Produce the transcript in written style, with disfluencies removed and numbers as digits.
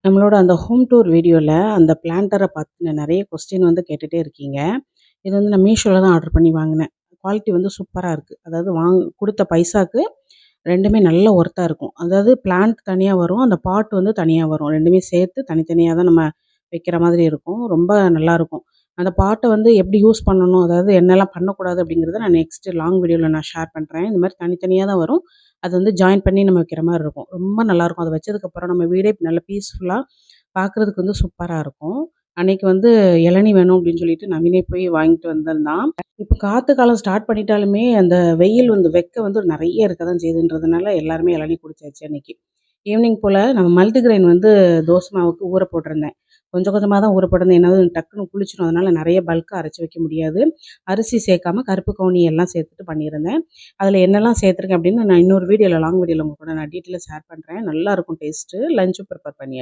நம்மளோட அந்த home tour வீடியோல அந்த பிளான்டர பத்தின நெறைய கொஸ்டின் வந்து கேட்டுட்டே இருக்கீங்க. இது வந்து நான் மீஷோல தான் ஆர்டர் பண்ணி வாங்குனேன். குவாலிட்டி வந்து சூப்பரா இருக்கு. அதாவது குடுத்த பைசாக்கு 2மே நல்ல ஒர்த்தா இருக்கும். அதாவது பிளான்ட் தனியா வரும். அந்த பாட் வந்து தனியா வரும். 2மே சேர்த்து தனித்தனியா தான் நம்ம வைக்கிற மாதிரி இருக்கும். ரொம்ப நல்லாருக்கும். அந்த பாட்ட வந்து எப்படி யூஸ் பண்ணணும், அதாவது என்னலாம் பண்ணக்கூடாது அப்படிங்கிறத நான் நெக்ஸ்ட் லாங் வீடியோல நான் ஷேர் பண்றேன். இந்த மாரி தனித்தனியா தான் வரும். அது வந்து ஜாயின் பண்ணி நம்ம வைக்கிற மாரி இருக்கும். ரொம்ப நல்லாருக்கும். அத வச்சதுக்கப்புறம் நம்ம வீடே நல்ல பீஸ்ஃபுல்லா பார்க்குறதுக்கு வந்து சூப்பரா இருக்கும். அன்னைக்கு வந்து இளநீ வேணும் அப்படின்னு சொல்லிட்டு நவீனே போய் வாங்கிட்டு வந்திருந்தான். இப்ப காத்து காலம் ஸ்டார்ட் பண்ணிட்டாலுமே, அந்த வெயில் வந்து வந்து நெறைய இருக்க தான் செய்யுதுன்றதுனால எல்லாருமே இளநீ குடிச்சாச்சு அன்னைக்கு. ஈவினிங் போல நம்ம மல்டிகிரெயின் வந்து தோசை மாவுக்கு ஊற போட்டிருந்தேன். கொஞ்சம் கொஞ்சமா தான் ஊற போட்டிருந்தேன். ஏன்னா டக்குனு புளிச்சிரும். அதனால நெறைய பல்க்கா அரைச்சு வைக்க முடியாது. அரிசி சேர்க்காம கருப்பு கவுனி எல்லாம் சேர்த்துட்டு பண்ணியிருந்தேன். அதில என்னெல்லாம் சேர்த்துருக்கேன் அப்படின்னு நான் இன்னொரு வீடியோல லாங் வீடியோல உங்க கூட நான் டீட்டெயிலா ஷேர் பண்றேன். நல்லாருக்கும் டேஸ்ட்டு. லஞ்சும் ப்ரிப்பேர் பண்ணியாச்சு.